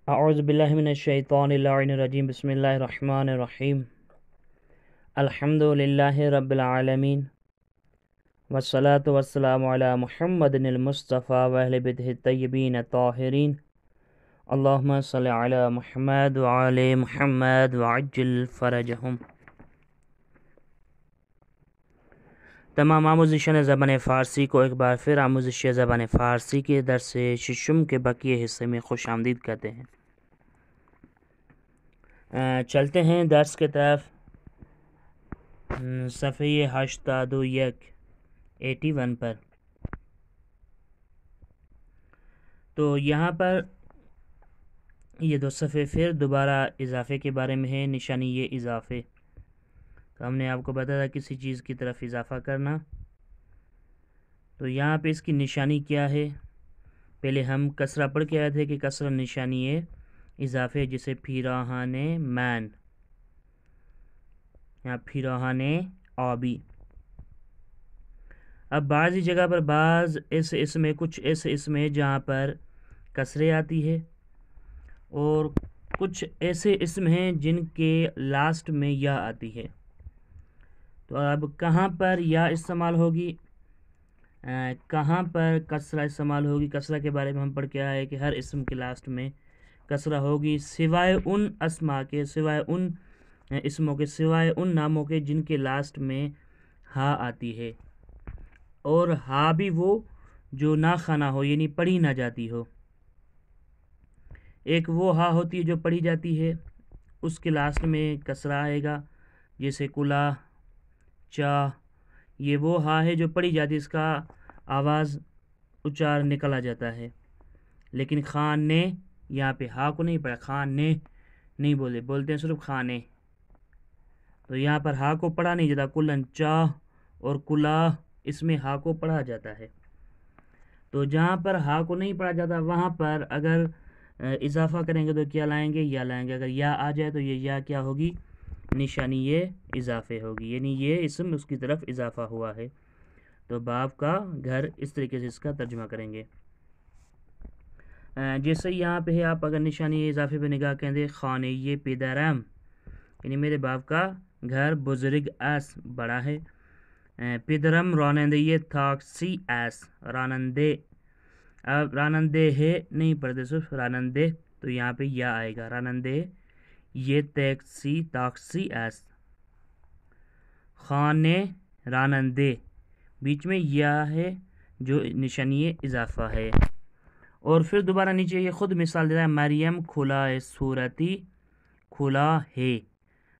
اعوذ باللہ من الشیطان اللعین الرجیم بسم اللہ الرحمن الرحیم الحمد للہ رب العالمین والصلاة والسلام علی محمد المصطفیٰ واہل بیتہ الطیبین الطاہرین اللہم صلی علی محمد وعلی محمد وعجل فرجہم۔ تمام آموزشان زبان فارسی کو ایک بار پھر آموزش زبان فارسی کے درس ششم کے بقیہ حصے میں خوش آمدید کرتے ہیں۔ چلتے ہیں درس کے طرف۔ صفحہ 81 پر تو یہاں پر یہ دو صفحے پھر دوبارہ اضافے کے بارے میں ہے، نشانی یہ اضافے۔ تو ہم نے آپ کو بتایا تھا کسی چیز کی طرف اضافہ کرنا، تو یہاں پہ اس کی نشانی کیا ہے۔ پہلے ہم کسرہ پڑھ کے آئے تھے کہ کسرہ نشانی ہے اضافے، جسے پیراہن مین یا پیراہن آبی۔ اب بعضی جگہ پر بعض ایسے اسم ہے، کچھ ایسے اسم ہے جہاں پر کسرے آتی ہے، اور کچھ ایسے اسم ہیں جن کے لاسٹ میں یا آتی ہے۔ تو اب کہاں پر یا استعمال ہوگی، کہاں پر کسرہ استعمال ہوگی، کسرہ کے بارے میں ہم پڑھ کے آئے کہ ہر اسم کے لاسٹ میں کسرہ ہوگی، سوائے ان اسما کے، سوائے ان اسموں کے، سوائے ان ناموں کے جن کے لاسٹ میں ہا آتی ہے، اور ہا بھی وہ جو نہ خوانا ہو، یعنی پڑھی نہ جاتی ہو۔ ایک وہ ہا ہوتی ہے جو پڑھی جاتی ہے، اس کے لاسٹ میں کسرہ آئے گا، جیسے کلا، چاہ، یہ وہ ہا ہے جو پڑھی جاتی ہے، اس کا آواز اچار نکلا جاتا ہے۔ لیکن خان نے یہاں پہ ہا کو نہیں پڑھا، خان نے نہیں بولتے ہیں صرف خانے، تو یہاں پر ہا کو پڑھا نہیں جاتا۔ کلن، چاہ اور کلا، اس میں ہا کو پڑھا جاتا ہے۔ تو جہاں پر ہا کو نہیں پڑھا جاتا وہاں پر اگر اضافہ کریں گے تو کیا لائیں گے، یا لائیں گے۔ اگر یا آ جائے تو یہ یا کیا ہوگی، نشانی یہ اضافے ہوگی، یعنی یہ اسم اس کی طرف اضافہ ہوا ہے۔ تو باپ کا گھر، اس طریقے سے اس کا ترجمہ کریں گے۔ جیسے یہاں پہ ہے، آپ اگر نشانی اضافے پہ نگاہ کریں دے، خانے یہ پدرم، یعنی میرے باپ کا گھر بزرگ اس بڑا ہے۔ پدرم رانندے یہ تاکسی اس، رانندے، اب رانندے ہے نہیں پڑھتے صرف رانندے، تو یہاں پہ یا آئے گا، رانندے یہ تاکسی اس، خانے رانندے، بیچ میں یا ہے جو نشانی اضافہ ہے۔ اور پھر دوبارہ نیچے یہ خود مثال دیتا ہے، مریم کھلا ہے صورتی، کھلا ہے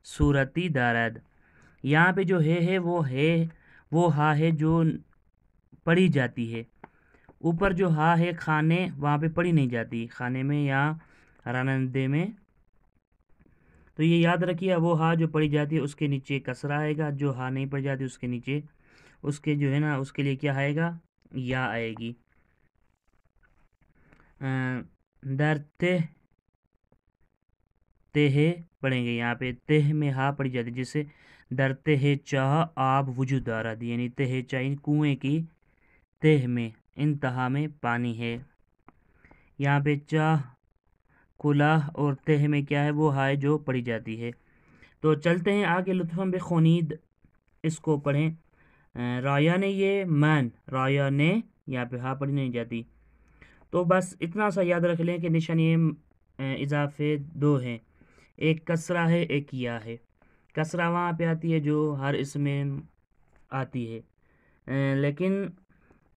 صورتی دارد۔ یہاں پہ جو ہے وہ ہا ہے جو پڑھی جاتی ہے، اوپر جو ہا ہے کھانے، وہاں پہ پڑھی نہیں جاتی، کھانے میں یا رانندے میں۔ تو یہ یاد رکھیے، وہ ہا جو پڑھی جاتی ہے اس کے نیچے کسرہ آئے گا، جو ہا نہیں پڑھی جاتی اس کے نیچے، اس کے جو ہے نا، اس کے لیے کیا آئے گا، یا آئے گی۔ در تہ، تہ پڑھیں گے، یہاں پہ تہ میں ہا پڑھی جاتی، جسے در تہ چاہ آب وجود دارد، یعنی تہ چاہ کنویں کی تہ میں، انتہا میں پانی ہے۔ یہاں پہ چاہ، کلا اور تہ میں کیا ہے، وہ ہا ہے جو پڑھی جاتی ہے۔ تو چلتے ہیں آگے، لطفاً بخونید اس کو پڑھیں۔ رایا نے یہ من، رایا نے یہاں پہ ہا پڑھی نہیں جاتی۔ تو بس اتنا سا یاد رکھ لیں کہ نشانی اضافے دو ہیں، ایک کسرہ ہے، ایک یا ہے۔ کسرہ وہاں پہ آتی ہے جو ہر اسم میں آتی ہے، لیکن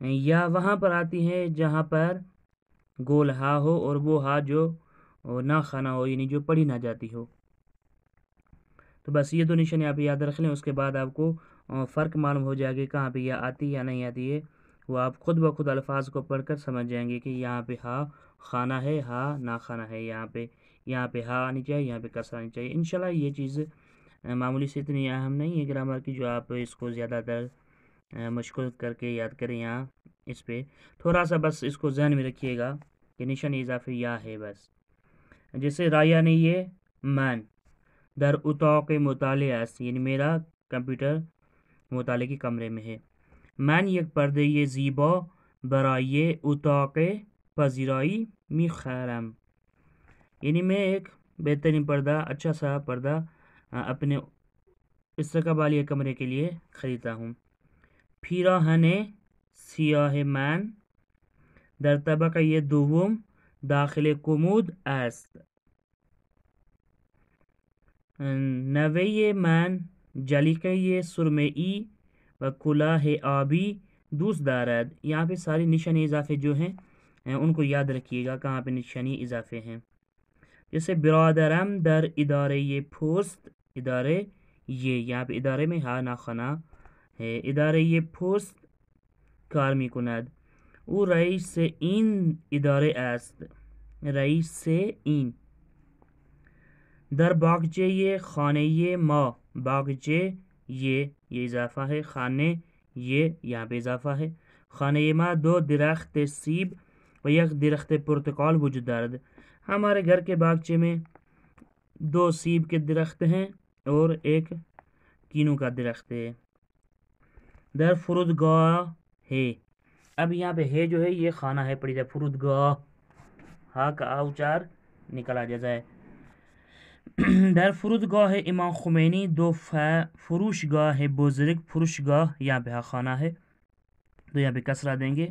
یا وہاں پر آتی ہے جہاں پر گول ہا ہو، اور وہ ہا جو نہ خوانا ہو، یعنی جو پڑھی نہ جاتی ہو۔ تو بس یہ دو نشانی آپ یاد رکھ لیں، اس کے بعد آپ کو فرق معلوم ہو جائے گا کہاں پہ یا آتی یا نہیں آتی ہے، وہ آپ خود بخود الفاظ کو پڑھ کر سمجھ جائیں گے کہ یہاں پہ ہا خوانا ہے، ہا نہ خوانا ہے، یہاں پہ ہا آنی چاہیے، یہاں پہ کسر آنی چاہیے۔ انشاءاللہ یہ چیز معمولی سے اتنی اہم نہیں ہے گرامر کی، جو آپ اس کو زیادہ تر مشکل کر کے یاد کریں، یہاں اس پہ تھوڑا سا بس اس کو ذہن میں رکھیے گا کہ نشانی اضافی یا ہے بس۔ جیسے رایا نے یہ من، در اتاق مطالعہ، یعنی میرا کمپیوٹر مطالعے کے کمرے میں ہے۔ من یک پردے یہ زیبا برای اتاق پذیرائی میخرم، یعنی میں ایک بہترین پردہ، اچھا سا پردہ اپنے استقبالیہ کمرے کے لیے خریدتا ہوں. پیراہن سیاه من در طبقه دوم داخل کمود است. نوه من جلیقه سرمئی و کلاه آبی دوست دارد. یہاں پہ ساری نشانی اضافے جو ہیں ان کو یاد رکھیے گا کہاں پہ نشانی اضافے ہیں. جیسے برادرم در اداره پست، اداره یہاں پہ ادارے میں ہا ناخنا ہے، اداره پست کار می کند. او رئیس این اداره است. رئیس این. در باغچه خانه ما، باغچه یہ اضافہ ہے، خانے یہ یہاں پہ اضافہ ہے. خانه ما دو درخت سیب و یک درخت پرتقال وجود دارد. ہمارے گھر کے باغچے میں 2 سیب کے درخت ہیں اور ایک کینو کا درخت ہے. در فرودگاہ ہے، اب یہاں پہ ہے جو ہے یہ خانہ ہے پڑی جائے. فرودگاہ ہا کا اوچار نکلا جائے. در فرودگاہ امام خمینی دو فروشگاہ بزرگ، فروشگاہ یہاں پہ خانہ ہے تو یہاں پہ کسرہ دیں گے.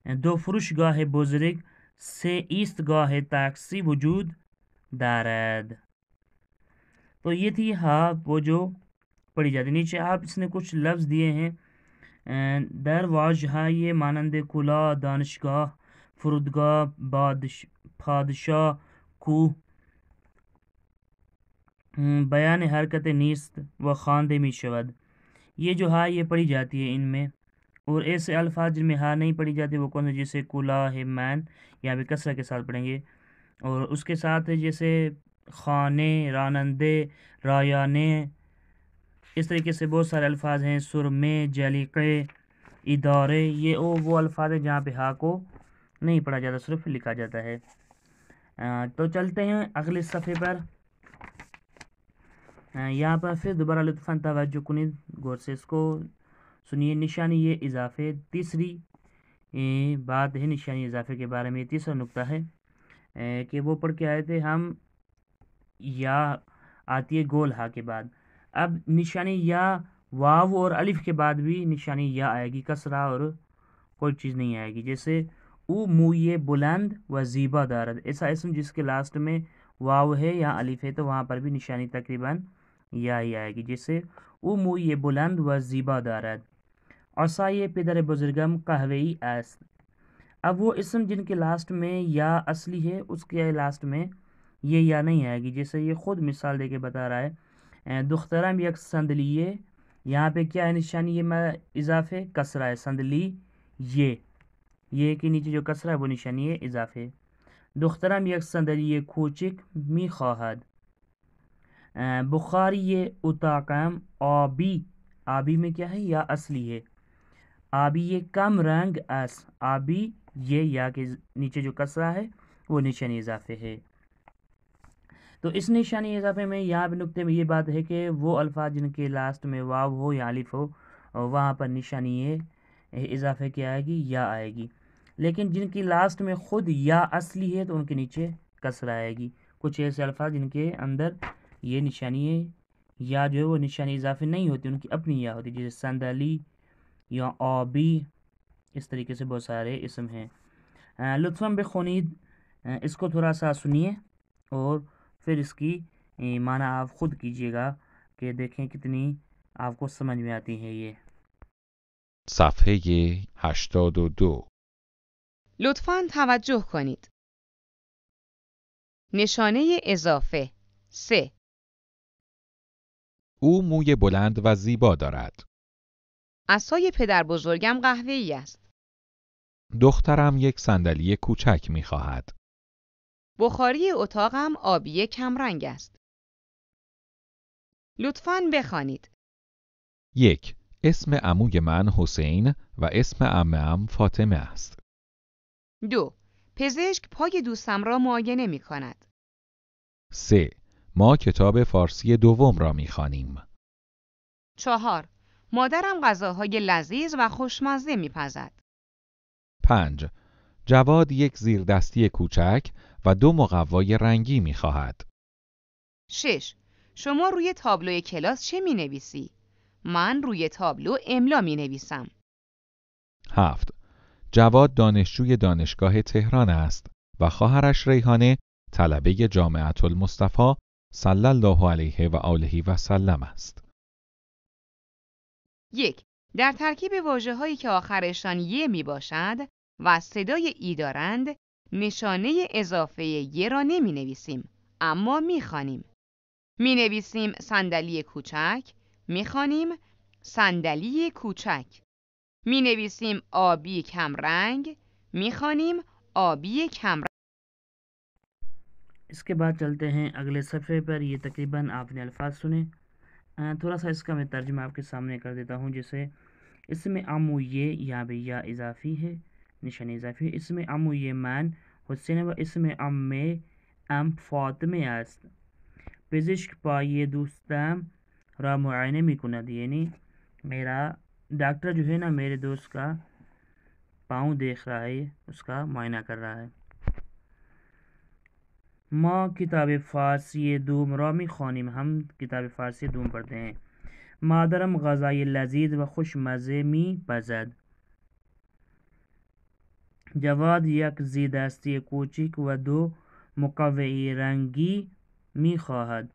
دو فروشگاہ بزرگ سے ایستگاہ ٹیکسی وجود دارد. تو یہ تھی وہ جو پڑھی جاتی. نیچے آپ اس نے کچھ لفظ دیے ہیں. در واجههای مانند کلاه، دانشگاه، فرودگاه، پادشاه، کوه بیان حرکت نیست و خوانده می شود. یہ جو ہا یہ پڑھی جاتی ہے ان میں. اور ایسے الفاظ جن میں ہا نہیں پڑھی جاتی وہ کون سے؟ جیسے کلاه من یہاں پہ کسرہ کے ساتھ پڑھیں گے. اور اس کے ساتھ جیسے خانے، رانندے، رایانے، اس طریقے سے بہت سارے الفاظ ہیں. سرمے، جلیقے، ادارے، یہ وہ الفاظ ہیں جہاں پہ ہا کو نہیں پڑھا جاتا، صرف لکھا جاتا ہے. تو چلتے ہیں اگلے صفحے پر. یہاں پر پھر دوبارہ لطفاً توجہ کنید، غور سے اس کو سنیے. نشانی یہ اضافے، تیسری بات ہے نشانی اضافے کے بارے میں. تیسرا نقطہ ہے کہ وہ پڑھ کے آئے تھے ہم یا آتی ہے گول ہا کے بعد. اب نشانی یا واو اور الف کے بعد بھی نشانی یا آئے گی، کسرہ اور کوئی چیز نہیں آئے گی. جیسے او موئے بلند و زیبا دارد، ایسا اسم جس کے لاسٹ میں واو ہے یا الف ہے تو وہاں پر بھی نشانی تقریباً یا ہی آئے گی. جیسے او موئے بلند و زیبا دارد. عصای پدر بزرگم قهوه‌ای است. اب وہ اسم جن کے لاسٹ میں یا اصلی ہے اس کے لاسٹ میں یہ یا نہیں آئے گی. جیسے یہ خود مثال دے کے بتا رہا ہے. دخترم یک صندلیه، یہاں پہ کیا ہے نشانی یہ اضافے کسرہ ہے. صندلی یہ کے نیچے جو کسرہ ہے وہ نشانی ہے اضافے. دخترم یک صندلی کوچک می خواهد. بخاری اتاقم آبی، آبی میں کیا ہے یا اصلی ہے. آبی یہ کم رنگ است. آبی یہ یا کے نیچے جو کسرہ ہے وہ نشانی اضافے ہے. تو اس نشانی اضافے میں یہاں پہ نقطے میں یہ بات ہے کہ وہ الفاظ جن کے لاسٹ میں واو ہو یا الف ہو وہاں پر نشانی اضافے کی آئے گی یا آئے گی. لیکن جن کی لاسٹ میں خود یا اصلی ہے تو ان کے نیچے کسرہ آئے گی. کچھ ایسے الفاظ جن کے اندر یہ نشانی یا جو ہے وہ نشانی اضافے نہیں ہوتی، ان کی اپنی یا ہوتی، جیسے صندلی یا آبی. اس طریقے سے بہت سارے اسم ہیں. لطفاً بخونید، اس کو تھوڑا سا سنیے اور پھر اس کی معنی آپ خود کیجئے گا کہ دیکھیں کتنی آپ کو سمجھ میں آتی ہے. یہ صفحه 82. لطفاً توجه کنید. نشانه اضافه 3. او موی بلند و زیبا دارد. عصای پدر بزرگم قهوه‌ای است. دخترم یک صندلی کوچک می خواهد. بخاری اتاقم آبی کمرنگ است. لطفاً بخوانید. 1. اسم عموی من حسین و اسم عمه‌ام فاطمه است. 2. پزشک پای دوستم را معاینه می کند. 3. ما کتاب فارسی دوم را می خوانیم. 4. مادرم غذاهای لذیذ و خوشمزه می پزد. 5. جواد یک زیردستی کوچک و 2 مقوای رنگی می‌خواهد. 6. شما روی تابلوی کلاس چه می‌نویسی؟ من روی تابلو املا می‌نویسم. 7. جواد دانشجوی دانشگاه تهران است و خواهرش ریحانه طلبه جامعة المصطفی صلی الله علیه و آله و سلم است. 1. در ترکیب واژه‌هایی که آخرشان ی میباشد و صدای ای دارند، نشانه اضافه ی را نمی‌نویسیم، اما می‌خوانیم. می‌نویسیم صندلی کوچک، می‌خوانیم صندلی کوچک. می‌نویسیم آبی کمرنگ، می‌خوانیم آبی کمرنگ. اس کے بعد چلتے ہیں اگلے صفحے پر. یہ تقریباً آپ نے الفاظ سنے. تھوڑا سا اس کا میں ترجمہ آپ کے سامنے کر دیتا ہوں. جیسے اس میں امو یہ یہاں پہ یا اضافی ہے، نشان اضافی ہے. اس میں امو یہ من حسین و اس میں ام فاطمه است. پزشک پای دوستم را معاینه میکند. یعنی میرا ڈاکٹر جو ہے نا میرے دوست کا پاؤں دیکھ رہا ہے، اس کا معائنہ کر رہا ہے. ما کتاب فارسی دوم را میخوانیم. ہم کتاب فارسی دوم پڑھتے ہیں. مادرم غذای لذیذ و خوش مزه میپزد. جواد یک زیردستی کوچک و 2 مقوی رنگی میخواهد.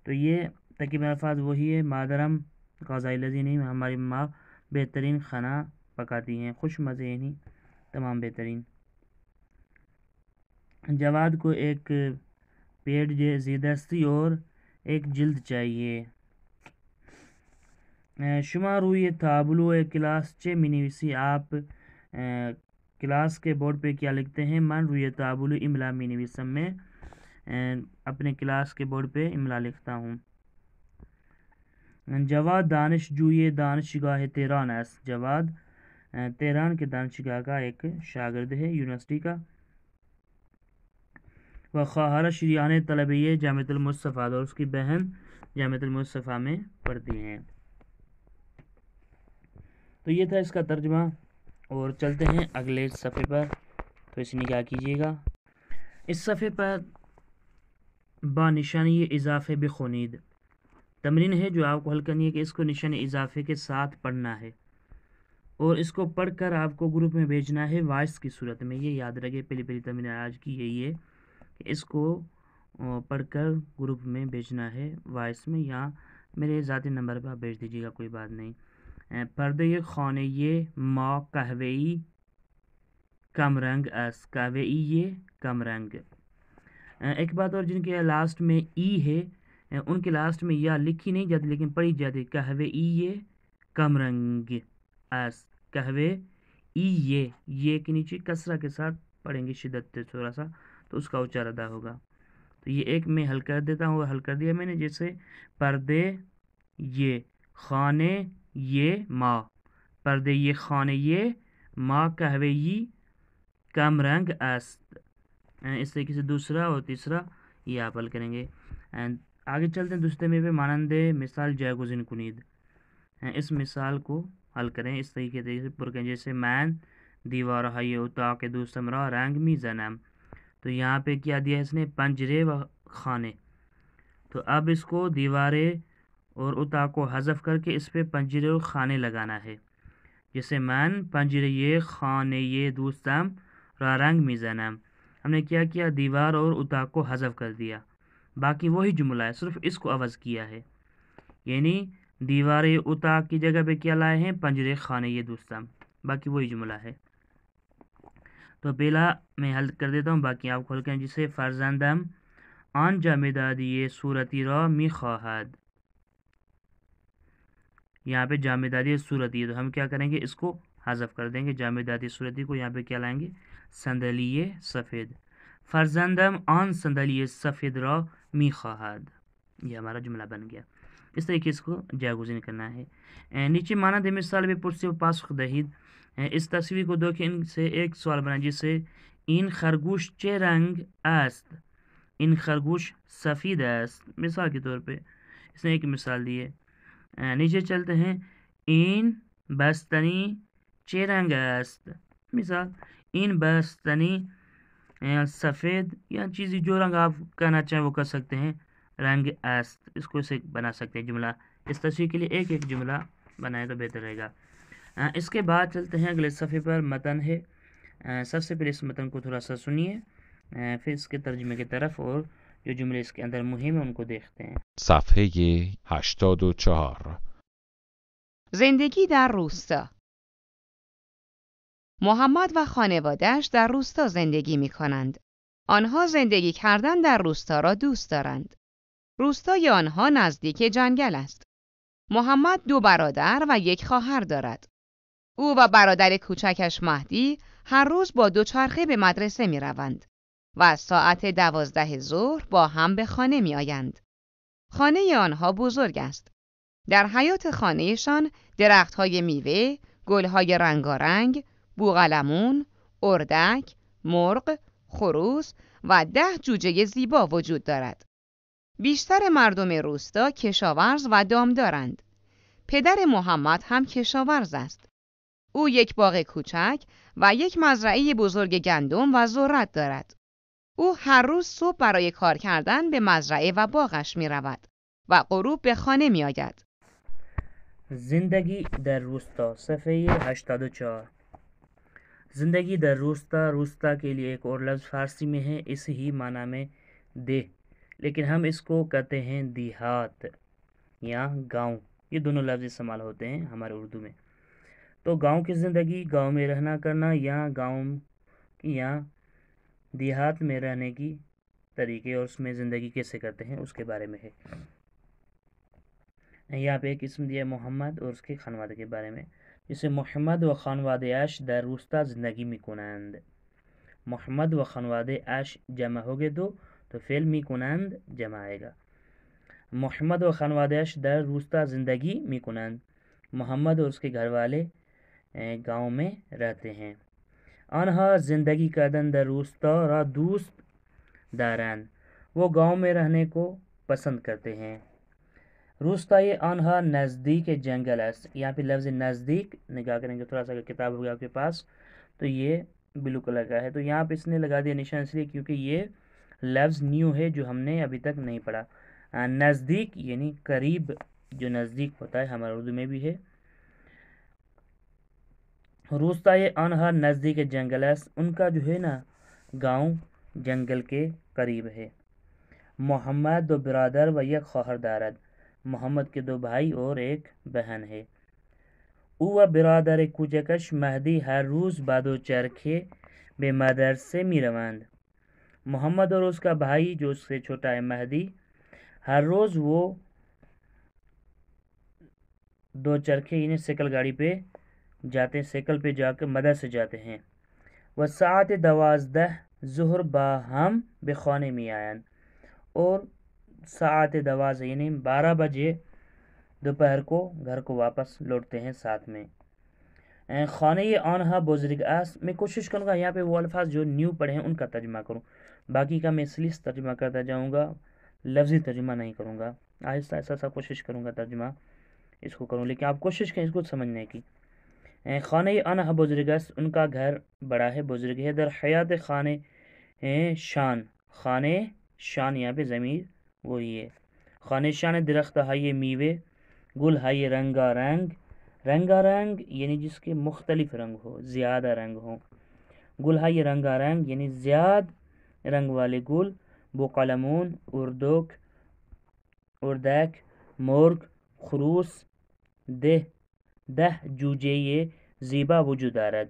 تو یہ ترکیب الفاظ وہی ہے. مادرم غذای لذیذ نہیں، ہماری ماں بہترین کھانا پکاتی ہیں. خوش مزے یعنی تمام بہترین. جواد کو ایک پیڑ زیردستی اور ایک جلد چاہیے. شما روی تابلو کلاس چه مینویسی. آپ کلاس کے بورڈ پہ کیا لکھتے ہیں؟ من روی تابلو املا مینویسم. میں اپنے کلاس کے بورڈ پہ املا لکھتا ہوں. جواد دانشجوی دانشگاہ تهران است. جواد تہران کے دانشگاہ کا ایک شاگرد ہے، یونیورسٹی کا. و خواہرش ریحانہ طلبیہ جامعۃ المصطفی، اور اس کی بہن جامعۃ المصطفی میں پڑھتی ہیں. تو یہ تھا اس کا ترجمہ. اور چلتے ہیں اگلے صفحے پر. تو اس نے کیا کیجیے گا، اس صفحے پر با نشانی اضافے بخونید تمرین ہے جو آپ کو حل کرنی ہے کہ اس کو نشان اضافے کے ساتھ پڑھنا ہے، اور اس کو پڑھ کر آپ کو گروپ میں بھیجنا ہے وائس کی صورت میں. یہ یاد رکھے، پہلی تمرین آج کی یہی ہے کہ اس کو پڑھ کر گروپ میں بھیجنا ہے وائس میں، یا میرے ذاتی نمبر پہ آپ بھیج دیجیے گا، کوئی بات نہیں. پردے خانه ما قهوه‌ای کم رنگ است. قهوه‌ای یہ کم رنگ. ایک بات اور، جن کے لاسٹ میں ای ہے ان کے لاسٹ میں یا لکھی نہیں جاتی لیکن پڑھی جاتی. قهوه‌ای یہ کم رنگ است. قهوه‌ای یہ کے نیچے کسرہ کے ساتھ پڑھیں گے شدت سے تھوڑا سا، تو اس کا اچار ادا ہوگا. تو یہ ایک میں حل کر دیتا ہوں، حل کر دیا میں نے. جیسے پردے یہ خانے یہ ما، پردے یہ خانے یہ ما قهوه‌ای کم رنگ است. اس طریقے سے دوسرا اور تیسرا یہ آپ حل کریں گے. آگے چلتے ہیں دوسرے میں پہ مانند مثال جایگزین کنید. اس مثال کو حل کریں اس طریقے سے پر کریں. جیسے من دیوارهای اتاق دوستم را رنگ میزنم. تو یہاں پہ کیا دیا ہے اس نے؟ پنجرے و خانے. تو اب اس کو دیواریں اور اتاق کو حذف کر کے اس پہ پنجرے اور خانے لگانا ہے. جیسے من پنجرے خانه دوستم را رنگ میزنم. ہم نے کیا کیا؟ دیوار اور اتاق کو حذف کر دیا، باقی وہی جملہ ہے، صرف اس کو عوض کیا ہے. یعنی دیوار اتاق کی جگہ پہ کیا لائے ہیں؟ پنجرے خانه دوستم، باقی وہی جملہ ہے. تو پہلا میں حل کر دیتا ہوں، باقی آپ کھول کریں. جسے فرزندم آن جامدادی صورتی را میخواهد. یہاں پہ جامدادی صورتی ہے تو ہم کیا کریں گے؟ اس کو حذف کر دیں گے. جامدادی صورتی کو یہاں پہ کیا لائیں گے؟ صندلی سفید. فرزندم آن صندلی سفید را میخواهد. یہ ہمارا جملہ بن گیا. اس طریقے اس کو جایگزین کرنا ہے. نیچے مانند مثال بھی پرسید و پاسخ دهید. اس تصویر کو دو کہ ان سے ایک سوال بنا، جسے این خرگوش چه رنگ است. این خرگوش سفید است. مثال کے طور پہ اس نے ایک مثال دی ہے. نیچے چلتے ہیں. این بستنی چه رنگ است. مثال این بستنی سفید یا چیزی جو رنگ آپ کہنا چاہیں وہ کر سکتے ہیں. رنگ است، اس کو اسے بنا سکتے ہیں جملہ. اس تصویر کے لیے ایک ایک جملہ بنائے تو بہتر رہے گا. اس کے بعد چلتے ہیں اگلے صفحے پر. متن ہے. سب سے پہلے اس متن کو تھوڑا سا سنیے، پھر اس کے ترجمے کی طرف اور جو جملے اس کے اندر مهم ہیں ان کو دیکھتے ہیں. صفحه 84. زندگی در روستا. محمد و خانواده‌اش در روستا زندگی می کنند. آنها زندگی کردن در روستا را دوست دارند. روستای آنها نزدیک جنگل است. محمد 2 برادر و 1 خواهر دارد. او و برادر کوچکش مهدی هر روز با دوچرخه به مدرسه می روند و ساعت 12 ظهر با هم به خانه می آیند. خانه آنها بزرگ است. در حیاط خانهشان درختهای میوه، گلهای رنگارنگ، بوقلمون، اردک، مرغ، خروس و 10 جوجه زیبا وجود دارد. بیشتر مردم روستا کشاورز و دامدارند. پدر محمد هم کشاورز است. او 1 باغ کوچک و 1 مزرعه بزرگ گندم و ذرت دارد. او هر روز صبح برای کار کردن به مزرعه و باغش می رود و غروب به خانه می آید. زندگی در روستا، صفحه 84. زندگی در روستا. روستا کے لیے ایک اور لفظ فارسی میں ہے اس ہی معنی میں دیہ، لیکن ہم اس کو کہتے ہیں دیہات یا گاؤں. یہ دونوں لفظ استعمال ہوتے ہیں ہمارے اردو میں. تو گاؤں کی زندگی، گاؤں میں رہنا کرنا، یا گاؤں یا دیہات میں رہنے کی طریقے اور اس میں زندگی کیسے کرتے ہیں اس کے بارے میں ہے. یہاں پہ ایک اسم دیا محمد اور اس کے خانواده کے بارے میں، جسے محمد و خانواده‌اش در روستا زندگی میکنند. محمد و خانواده‌اش جمع ہو گئے تو فعل میکنند جمع آئے گا. محمد و خانواده‌اش در روستا زندگی میکنند. محمد اور اس کے گھر والے گاؤں میں رہتے ہیں. آنها زندگی کردن در روستا را دوست دارند. وہ گاؤں میں رہنے کو پسند کرتے ہیں. روستای آنها نزدیک جنگل است. یہاں پہ لفظ نزدیک نگاہ کریں گے تھوڑا سا، اگر کتاب ہوگی آپ کے پاس تو یہ بلو کلر کا ہے، تو یہاں پہ اس نے لگا دیا نشان اس لیے کیونکہ یہ لفظ نیو ہے جو ہم نے ابھی تک نہیں پڑھا. نزدیک یعنی قریب، جو نزدیک ہوتا ہے ہمارے اردو میں بھی ہے. روستای آنها نزدیک جنگل است. ان کا جو ہے نا گاؤں جنگل کے قریب ہے. محمد 2 برادر و 1 خواهر دارد. محمد کے 2 بھائی اور 1 بہن ہے. او و برادر کوچکش مهدی هر روز با دوچرخه به مدرسه می روند. محمد اور اس کا بھائی جو اس سے چھوٹا ہے مہدی، ہر روز وہ دوچرخے یعنی سیکل گاڑی پہ جاتے ہیں، سیکل پہ جا کر مدرسے جاتے ہیں. و ساعت 12 ظہر با ہم به خانه می آیند. اور ساعت 12 یعنی 12 بجے دوپہر کو گھر کو واپس لوٹتے ہیں ساتھ میں. خانه آنها بزرگ است. میں کوشش کروں گا یہاں پہ وہ الفاظ جو نیو پڑھے ہیں ان کا ترجمہ کروں، باقی کا میں اس لیے ترجمہ کرتا جاؤں گا، لفظی ترجمہ نہیں کروں گا. آہستہ آہستہ سا کوشش کروں گا ترجمہ اس کو کروں، لیکن آپ کوشش کریں اس کو سمجھنے کی. خانه آنها بزرگ است. ان کا گھر بڑا ہے، بزرگ ہے. در حیات خانه شان. خانه شان یہاں پہ ضمیر وہی ہے. خانه شان درخت های میوه، گل های رنگارنگ. رنگارنگ یعنی جس کے مختلف رنگ ہو، زیادہ رنگ ہوں. گل های رنگارنگ یعنی زیاد رنگ والے گل. بوقلمون، اردک، مرغ، خروس، 10 جوجه زیبا وجود دارد.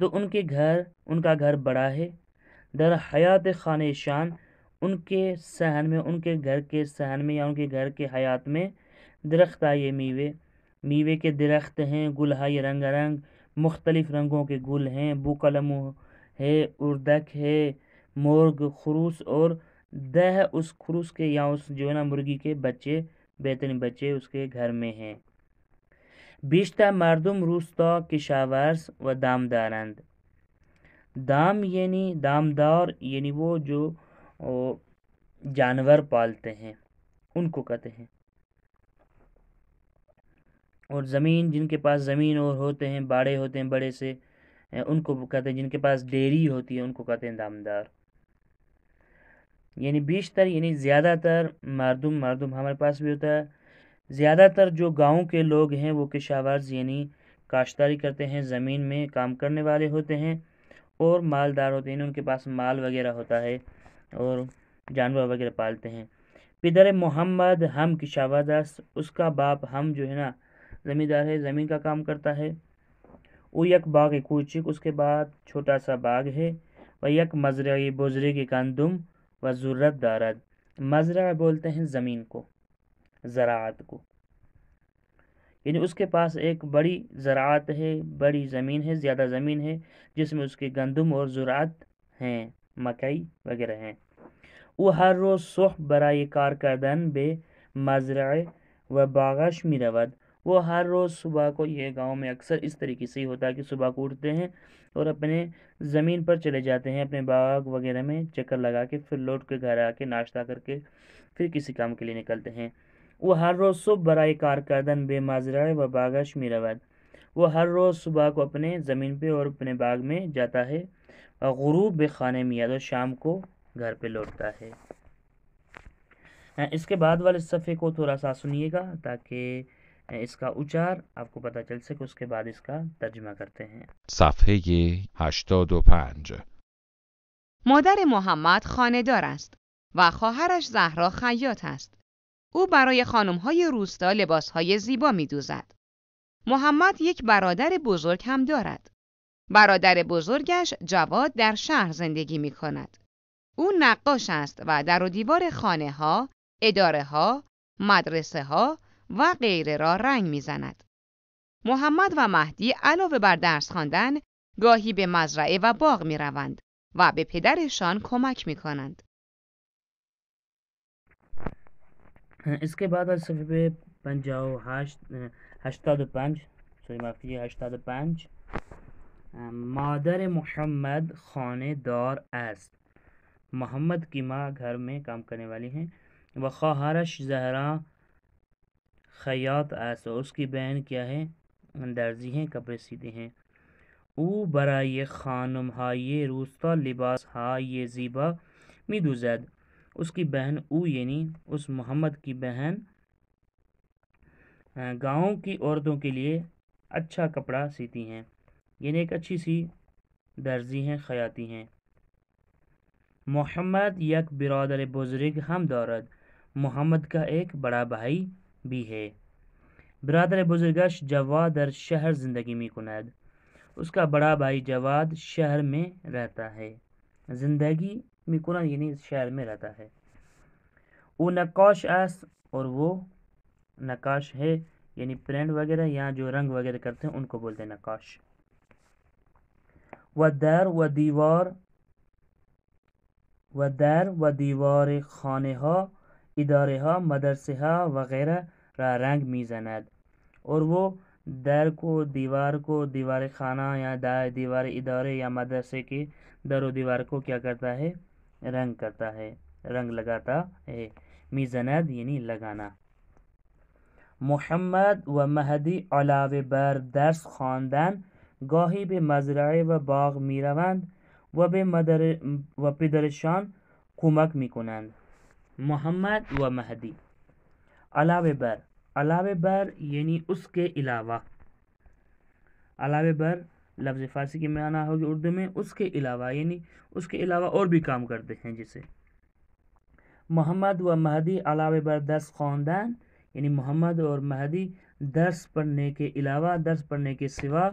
تو ان کا گھر بڑا ہے. در حیات خانه شان، ان کے صحن میں، ان کے گھر کے صحن میں یا ان کے گھر کے حیات میں درخت آئے میوے کے درخت ہیں. گل ہائے رنگ رنگ، مختلف رنگوں کے گل ہیں. بوقلم ہے، اردک ہے، مرغ، خروس اور 10 اس خروس کے یا اس جو ہے نا مرغی کے بچے، بہترین بچے اس کے گھر میں ہیں. بیشتر مردم روستا کشاورز و دامدارند. دام یعنی دامدار یعنی وہ جو جانور پالتے ہیں ان کو کہتے ہیں. اور زمین، جن کے پاس زمین اور ہوتے ہیں، باڑے ہوتے ہیں بڑے سے ان کو کہتے ہیں، جن کے پاس ڈیری ہوتی ہے ان کو کہتے ہیں دامدار. یعنی بیشتر یعنی زیادہ تر مردم ہمارے پاس بھی ہوتا ہے. زیادہ تر جو گاؤں کے لوگ ہیں وہ کشاورز یعنی کاشتکاری کرتے ہیں، زمین میں کام کرنے والے ہوتے ہیں اور مالدار ہوتے ہیں، ان کے پاس مال وغیرہ ہوتا ہے اور جانور وغیرہ پالتے ہیں. پدر محمد ہم کشاورز است، اس کا باپ ہم جو ہے نا زمیندار ہے، زمین کا کام کرتا ہے. او یک باغ کوچک، اس کے بعد چھوٹا سا باغ ہے. و یک مزرعی بزرگ گندم و ذرت دارد. مزرع بولتے ہیں زمین کو، زراعت کو، یعنی اس کے پاس ایک بڑی زراعت ہے، بڑی زمین ہے، زیادہ زمین ہے جس میں اس کے گندم اور زراعت ہیں، مکئی وغیرہ ہیں. او ہر روز صبح برای کار کردن به مزرع و باغش می رود. وہ ہر روز صبح کو، یہ گاؤں میں اکثر اس طریقے سے ہی ہوتا ہے کہ صبح کو اٹھتے ہیں اور اپنے زمین پر چلے جاتے ہیں، اپنے باغ وغیرہ میں چکر لگا کے پھر لوٹ کے گھر آ کے ناشتہ کر کے پھر کسی کام کے لیے نکلتے ہیں. وہ ہر روز صبح برائے کار کردن بے مزرع و باغش می رود. وہ ہر روز صبح کو اپنے زمین پہ اور اپنے باغ میں جاتا ہے اور غروب بے خانے میاد، اور شام کو گھر پہ لوٹتا ہے. اس کے بعد والے صفحے کو تھوڑا سا سنیے گا تاکہ اس کا اچار آپ کو پتہ چل سکے، اس کے بعد اس کا ترجمہ کرتے ہیں. صفحه 85. مادر محمد خانه‌دار است و خواهرش زهرا خیاط است. او برای خانم‌های روستا لباس‌های زیبا می‌دوزد. محمد یک برادر بزرگ هم دارد. برادر بزرگش جواد در شهر زندگی می‌کند. او نقاش است و در و دیوار خانه‌ها، اداره‌ها، مدرسه‌ها و غیره را رنگ می‌زند. محمد و مهدی علاوه بر درس خواندن، گاهی به مزرعه و باغ می‌روند و به پدرشان کمک می‌کنند. اس کے بعد صفحے پہ 85 مادر محمد خانه دار است. محمد کی ماں گھر میں کام کرنے والی ہیں. و خواہرش زہرا خیاط است، اور اس کی بہن کیا ہے؟ درزی ہیں، کپڑے سیتے ہیں. او برای خانم‌های روستا لباس‌های زیبا می‌دوزد. اس کی بہن، او یعنی اس محمد کی بہن، گاؤں کی عورتوں کے لیے اچھا کپڑا سیتی ہیں، یعنی ایک اچھی سی درزی ہیں، خیاطی ہیں. محمد یک برادر بزرگ ہم دارد. محمد کا ایک بڑا بھائی بھی ہے. برادر بزرگش جواد در شہر زندگی می کند. اس کا بڑا بھائی جواد شہر میں رہتا ہے. زندگی می کند یعنی شہر میں رہتا ہے. او نقاش است، اور وہ نقاش ہے، یعنی پرنٹ وغیرہ یا جو رنگ وغیرہ کرتے ہیں ان کو بولتے ہیں نقاش. و در و دیوار خانه ها، اداره ها، مدرسه ها وغیرہ را رنگ می زند. اور وہ در کو، دیوار خانہ یا دیوار ادارے یا مدرسے کے در و دیوار کو کیا کرتا ہے؟ رنگ کرتا ہے، رنگ لگاتا ہے. می زند یعنی لگانا. محمد و مہدی علاوه بر درس خواندن گاهی به مزرعه و باغ می روند و پدرشان کمک می کنند. محمد و مہدی علاوه بر یعنی اس کے علاوہ. علاوه بر لفظ فارسی کے معنی ہوگی اردو میں اس کے علاوہ، یعنی اس کے علاوہ اور بھی کام کرتے ہیں. جسے محمد و مہدی علاوه بر درس خواندن، یعنی محمد اور مہدی درس پڑھنے کے علاوہ، درس پڑھنے کے سوا،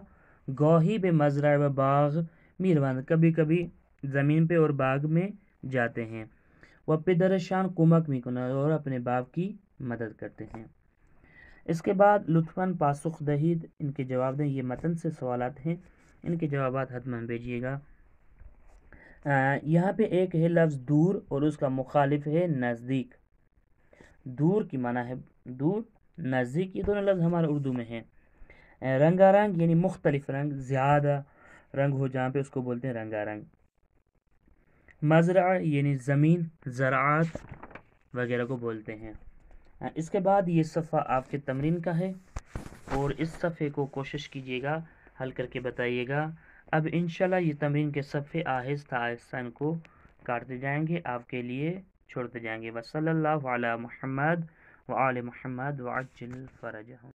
گاہی به مزرعه و باغ می روند، کبھی کبھی زمین پہ اور باغ میں جاتے ہیں. وہ پدرشان کمک می کنند، اور اپنے باپ کی مدد کرتے ہیں. اس کے بعد لطفاً پاسخ دہید، ان کے جواب دیں. یہ متن سے سوالات ہیں، ان کے جوابات حتماً بھیجیے گا. یہاں پہ ایک ہے لفظ دور اور اس کا مخالف ہے نزدیک. دور کی معنی ہے دور، نزدیک، یہ دونوں لفظ ہمارے اردو میں ہیں. رنگا رنگ یعنی مختلف رنگ، زیادہ رنگ ہو جہاں پہ اس کو بولتے ہیں رنگا رنگ. مزرع یعنی زمین، زراعت وغیرہ کو بولتے ہیں. اس کے بعد یہ صفحہ آپ کے تمرین کا ہے، اور اس صفحے کو کوشش کیجیے گا، حل کر کے بتائیے گا. اب انشاءاللہ یہ تمرین کے صفحے آہستہ آہستہ ان کو کاٹتے جائیں گے، آپ کے لیے چھوڑتے جائیں گے. وصلی اللہ علی محمد وآل محمد وعجل فرجہم.